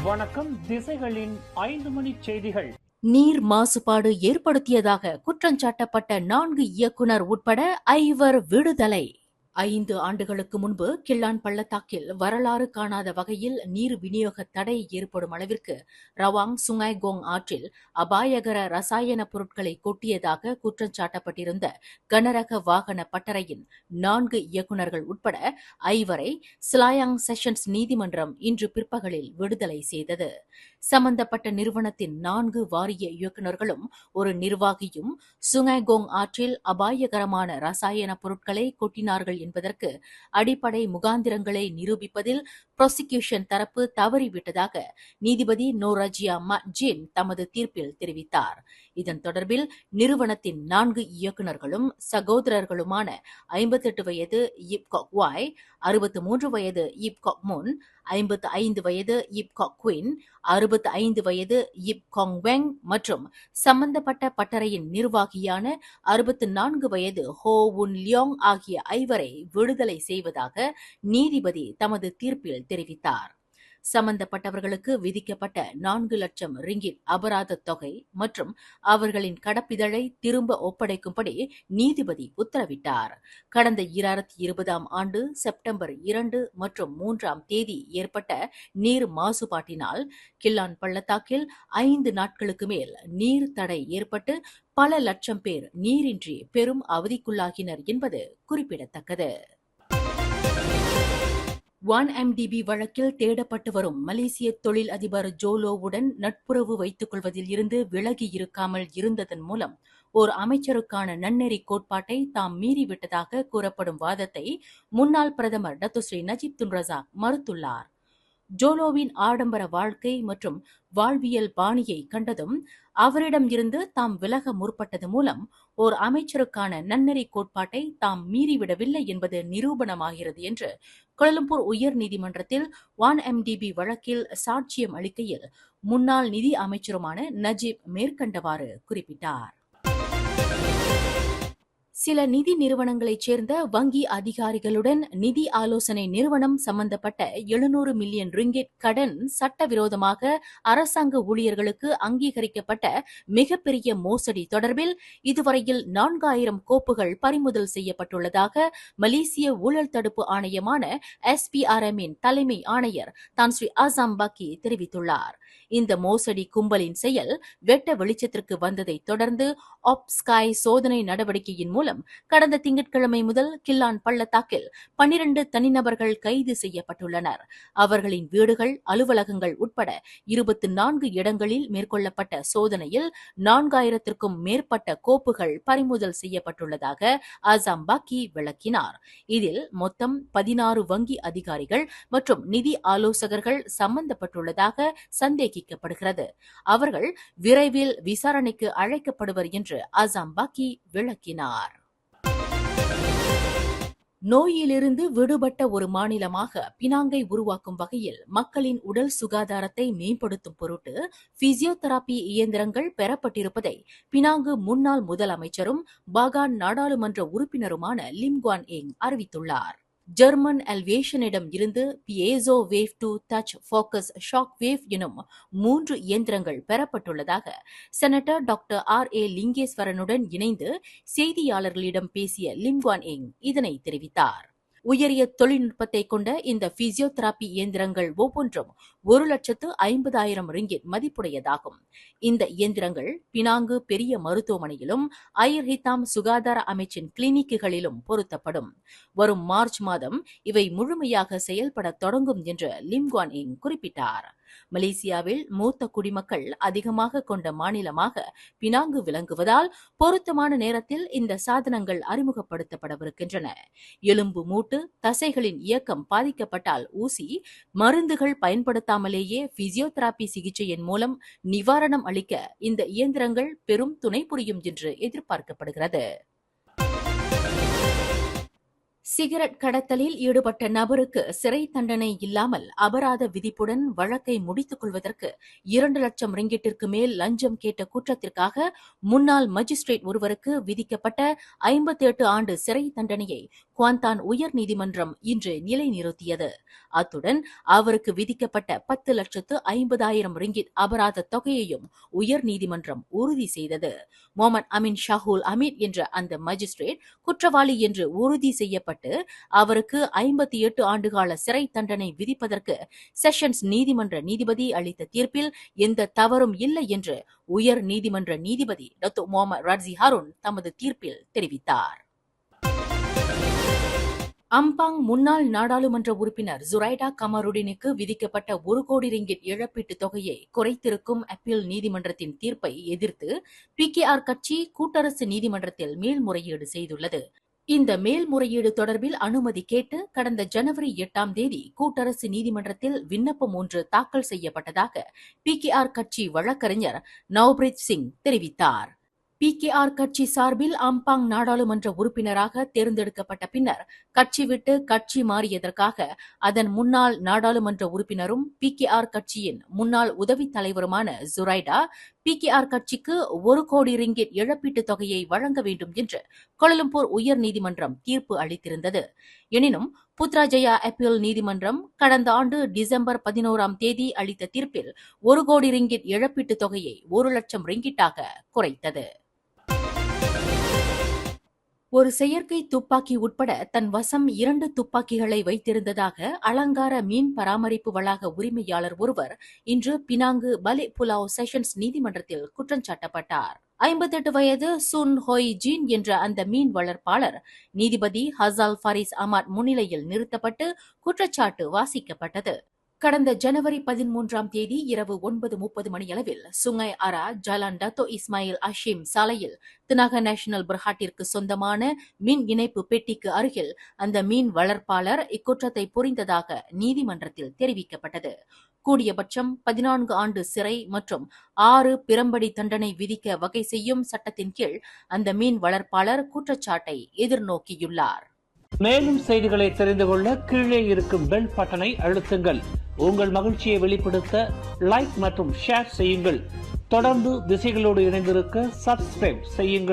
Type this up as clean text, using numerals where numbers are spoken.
வணக்கம். திசைகளின் 5 மணி செய்திகள். நீர் மாசுபாடு ஏற்படுத்தியதாக குற்றஞ்சாட்டப்பட்ட 4 இயக்குனர் உட்பட 5 விடுதலை. 5 ஆண்டுகளுக்கு முன்பு கிள்ளான் பள்ளத்தாக்கில் வரலாறு காணாத வகையில் நீர் விநியோக தடை ஏற்படும் அளவிற்கு ரவாங் சுங்காய்கோங் ஆற்றில் அபாயகர ரசாயன பொருட்களை கொட்டியதாக குற்றஞ்சாட்டப்பட்டிருந்த கனரக வாகன பட்டறையின் 4 இயக்குநர்கள் உட்பட 5 சிலாயாங் செஷன்ஸ் நீதிமன்றம் இன்று பிற்பகலில் விடுதலை செய்தது. சம்பந்தப்பட்ட நிறுவனத்தின் 4 வாரிய இயக்குநர்களும் ஒரு நிர்வாகியும் சுங்காய்கோங் ஆற்றில் அபாயகரமான ரசாயன பொருட்களை கொட்டினார்கள் என்பதற்கு அடிப்படை முகாந்திரங்களை நிரூபிப்பதில் புரோசிகியூஷன் தரப்பு தவறிவிட்டதாக நீதிபதி நோரஜியா மட்ஜின் தமது தீர்ப்பில் தெரிவித்தார். இதன் தொடர்பில் நிறுவனத்தின் 4 இயக்குநர்களும் சகோதரர்களுமான 58 வயது யிப் காக் வாய், 63 வயது யிப் காக் முன், 55 வயது யிப் காக் குவின், 65 வயது யிப் காங் வெங் மற்றும் சம்பந்தப்பட்ட பட்டறையின் நிர்வாகியான 64 வயது ஹோ உன் லியோங் ஆகிய 5 விடுதலை செய்வதாக நீதிபதி தமது தீர்ப்பில் தெரிவித்தார். சம்பந்தப்பட்டவர்களுக்கு விதிக்கப்பட்ட 4 லட்சம் ரிங்கிட் அபராத தொகை மற்றும் அவர்களின் கடப்பிதழை திரும்ப ஒப்படைக்கும்படி நீதிபதி உத்தரவிட்டார். கடந்த 2020ஆம் ஆண்டு செப்டம்பர் 2 மற்றும் 3ஆம் தேதி ஏற்பட்ட நீர் மாசுபாட்டினால் கிள்ளான் பள்ளத்தாக்கில் 5 நாட்களுக்கு மேல் நீர் தடை ஏற்பட்டு பல லட்சம் பேர் நீரின்றி பெரும் அவதிக்குள்ளாகினர் என்பது குறிப்பிடத்தக்கது. 1MDB வழக்கில் தேடப்பட்டு வரும் மலேசிய தொழில் அதிபர் ஜோலோவுடன் நட்புறவு வைத்துக் கொள்வதில் இருந்து விலகி இருக்காமல் இருந்ததன் மூலம் ஓர் அமைச்சருக்கான நன்னெறி கோட்பாட்டை தாம் மீறிவிட்டதாக கூறப்படும் வாதத்தை முன்னாள் பிரதமர் டத்துஸ்ரீ நஜீப் துன் ரசாக் மறுத்துள்ளார். ஜோலோவின் ஆடம்பர வாழ்க்கை மற்றும் வாழ்வியல் பாணியை கண்டதும் அவரிடம் இருந்து தாம் விலக முற்பட்டது மூலம் ஓர் அமைச்சருக்கான நன்னெறி கோட்பாட்டை தாம் மீறிவிடவில்லை என்பது நிரூபணமாகிறது என்று கோலம்பூர் உயர் நீதிமன்றத்தில் 1MDB வழக்கில் சாட்சியம் அளிக்கையில் முன்னாள் நிதி அமைச்சருமான நஜீப் மேற்கண்டவாறு குறிப்பிட்டார். சில நிதி நிறுவனங்களைச் சேர்ந்த வங்கி அதிகாரிகளுடன் நிதி ஆலோசனை நிறுவனம் சம்பந்தப்பட்ட 700 மில்லியன் ரிங்கிட் கடன் சட்டவிரோதமாக அரசாங்க ஊழியர்களுக்கு அங்கீகரிக்கப்பட்ட மிகப்பெரிய மோசடி தொடர்பில் இதுவரையில் 4000 கோப்புகள் பறிமுதல் செய்யப்பட்டுள்ளதாக மலேசிய ஊழல் தடுப்பு ஆணையமான SPRM-இன் தலைமை ஆணையர் தான் ஸ்ரீ அசாம் பக்கி தெரிவித்துள்ளார். இந்த மோசடி கும்பலின் செயல் வெட்ட வெளிச்சத்திற்கு வந்ததை தொடர்ந்து ஆப்ஸ்காய் சோதனை நடவடிக்கையின் மூலம் கடந்த திங்கட்கிழமை முதல் கிள்ளான் பள்ளத்தாக்கில் 12 தனிநபர்கள் கைது செய்யப்பட்டுள்ளனர். அவர்களின் வீடுகள், அலுவலகங்கள் உட்பட 24 இடங்களில் மேற்கொள்ளப்பட்ட சோதனையில் 4000க்கும் மேற்பட்ட கோப்புகள் பறிமுதல் செய்யப்பட்டுள்ளதாக அசாம் பாக்கி விளக்கினார். இதில் மொத்தம் 16 வங்கி அதிகாரிகள் மற்றும் நிதி ஆலோசகர்கள் சம்பந்தப்பட்டுள்ளதாக சந்தேகிக்கப்படுகிறது. அவர்கள் விரைவில் விசாரணைக்கு அழைக்கப்படுவர் என்று அசாம் பாக்கி விளக்கினார். நோயிலிருந்து விடுபட்ட ஒரு மாநிலமாக பினாங்கை உருவாக்கும் வகையில் மக்களின் உடல் சுகாதாரத்தை மேம்படுத்தும் பொருட்டு பிசியோதெரபி இயந்திரங்கள் பெறப்பட்டிருப்பதை பினாங்கு முன்னாள் முதலமைச்சரும் பாகான் நாடாளுமன்ற உறுப்பினருமான லிம் குவான் எங் அறிவித்துள்ளார். ஜெர்மன் அல்வேஷனிடம் இருந்து piezo wave two touch focus shock wave எனும் 3 இயந்திரங்கள் பெறப்பட்டுள்ளதாக செனட்டர் டாக்டர் RA லிங்கேஸ்வரனுடன் இணைந்து செய்தியாளர்களிடம் பேசிய லிம் குவான் எங் இதனை தெரிவித்தார். உயரிய தொழில்நுட்பத்தை கொண்ட இந்த பிசியோதெரபி இயந்திரங்கள் ஒவ்வொன்றும் 1,50,000 ரிங்கிட் மதிப்புடையதாகும். இந்த இயந்திரங்கள் பினாங்கு பெரிய மருத்துவமனையிலும் அயர் ஹித்தாம் சுகாதார அமைச்சின் கிளினிக்குகளிலும் பொருத்தப்படும். வரும் மார்ச் மாதம் இவை முழுமையாக செயல்பட தொடங்கும் என்று லிம் குவான் எங் குறிப்பிட்டார். மலேசியாவில் மூத்த குடிமக்கள் அதிகமாக கொண்ட மாநிலமாக பினாங்கு விளங்குவதால் பொருத்தமான நேரத்தில் இந்த சாதனங்கள் அறிமுகப்படுத்தப்படவிருக்கின்றன. எலும்பு மூட்டு, தசைகளின் இயக்கம் பாதிக்கப்பட்டால் ஊசி, மருந்துகள் பயன்படுத்தாமலேயே பிசியோதெரபி சிகிச்சையின் மூலம் நிவாரணம் அளிக்க இந்த இயந்திரங்கள் பெரும் துணை புரியும் என்று எதிர்பார்க்கப்படுகிறது. சிகரெட் கடத்தலில் ஈடுபட்ட நபருக்கு சிறை தண்டனை இல்லாமல் அபராத விதிப்புடன் வழக்கை முடித்துக் கொள்வதற்கு 2 லட்சம் ரிங்கிட்டிற்கு மேல் லஞ்சம் கேட்ட குற்றத்திற்காக முன்னாள் மஜிஸ்ட்ரேட் ஒருவருக்கு விதிக்கப்பட்ட 58 ஆண்டு சிறை தண்டனையை குவாந்தான் உயர்நீதிமன்றம் இன்று நிலைநிறுத்தியது. அத்துடன் அவருக்கு விதிக்கப்பட்ட 10,50,000 ரிங்கிட் அபராத தொகையையும் உயர்நீதிமன்றம் உறுதி செய்தது. முகமது அமீன் ஷாஹூல் அமீத் என்ற அந்த மஜிஸ்ட்ரேட் குற்றவாளி என்று உறுதி செய்யப்பட்டு அவருக்கு 58 ஆண்டுகால சிறை தண்டனை விதிப்பதற்கு செஷன்ஸ் நீதிமன்ற நீதிபதி அளித்த தீர்ப்பில் எந்த தவறும் இல்லை என்று உயர் நீதிமன்ற நீதிபதி டாக்டர் முகமது ராட்சி ஹாரூன் தமது தீர்ப்பில் தெரிவித்தார். அம்பாங் முன்னாள் நாடாளுமன்ற உறுப்பினர் ஜுரைடா கமருடினுக்கு விதிக்கப்பட்ட 1 கோடி ரிங்கிட் இழப்பீட்டுத் தொகையை குறைத்திருக்கும் அப்பீல் நீதிமன்றத்தின் தீர்ப்பை எதிர்த்து PKR கட்சி கூட்டரசு நீதிமன்றத்தில் மேல்முறையீடு செய்துள்ளது. இந்த மேல்முறையீடு தொடர்பில் அனுமதி கேட்டு கடந்த ஜனவரி 8ஆம் தேதி கூட்டரசு நீதிமன்றத்தில் விண்ணப்பம் ஒன்று தாக்கல் செய்யப்பட்டதாக PKR கட்சி வழக்கறிஞர் நவ்பிரீத் சிங் தெரிவித்தார். PKR கட்சி சார்பில் அம்பாங் நாடாளுமன்ற உறுப்பினராக தேர்ந்தெடுக்கப்பட்ட பின்னர் கட்சி விட்டு கட்சி மாறியதற்காக அதன் முன்னாள் நாடாளுமன்ற உறுப்பினரும் PKR கட்சியின் முன்னாள் உதவித் தலைவருமான ஜுரைடா PKR கட்சிக்கு 1 கோடி ரிங்கிட் இழப்பீட்டுத் தொகையை வழங்க வேண்டும் என்று கோலாலம்பூர் உயர்நீதிமன்றம் தீர்ப்பு அளித்திருந்தது. எனினும் புத்ராஜயா அப்பீல் நீதிமன்றம் கடந்த ஆண்டு டிசம்பர் 11ஆம் தேதி அளித்த தீர்ப்பில் 1 கோடி ரிங்கிட் இழப்பீட்டுத் தொகையை 1 லட்சம் ரிங்கிட்டாக குறைத்தது. ஒரு செயற்கை துப்பாக்கி உட்பட தன் வசம் 2 துப்பாக்கிகளை வைத்திருந்ததாக அலங்கார மீன் பராமரிப்பு வளாக உரிமையாளர் ஒருவர் இன்று பினாங்கு பலே புலாவ் செஷன்ஸ் நீதிமன்றத்தில் குற்றஞ்சாட்டப்பட்டார். 58 வயது சுன் ஹோய் ஜீன் என்ற அந்த மீன் வளர்ப்பாளர் நீதிபதி ஹசால் ஃபாரிஸ் அமாட் முன்னிலையில் நிறுத்தப்பட்டு குற்றச்சாட்டு வாசிக்கப்பட்டது. கடந்த ஜனவரி 13ஆம் தேதி இரவு 9:30 மணியளவில் சுங்கை அரா ஜலான் டத்தோ இஸ்மாயில் அஷீம் சாலையில் தினாக நேஷனல் பர்ஹாட்டிற்கு சொந்தமான மின் இணைப்பு பெட்டிக்கு அருகில் அந்த மீன் வளர்ப்பாளர் இக்குற்றத்தை புரிந்ததாக நீதிமன்றத்தில் தெரிவிக்கப்பட்டது. கூடியபட்சம் 14 ஆண்டு சிறை மற்றும் 6 பிரம்படி தண்டனை விதிக்க வகை செய்யும் சட்டத்தின் கீழ் அந்த மீன் வளர்ப்பாளர் குற்றச்சாட்டை எதிர்நோக்கியுள்ளார். மேலும் செய்திகளை தெரிந்து கொள்ள கீழே இருக்கும் பெல் பட்டனை அழுத்துங்கள். உங்கள் மகிழ்ச்சியை வெளிப்படுத்த லைக் மற்றும் ஷேர் செய்யுங்கள். தொடர்ந்து திசைகளோடு இணைந்திருக்க சப்ஸ்கிரைப் செய்யுங்கள்.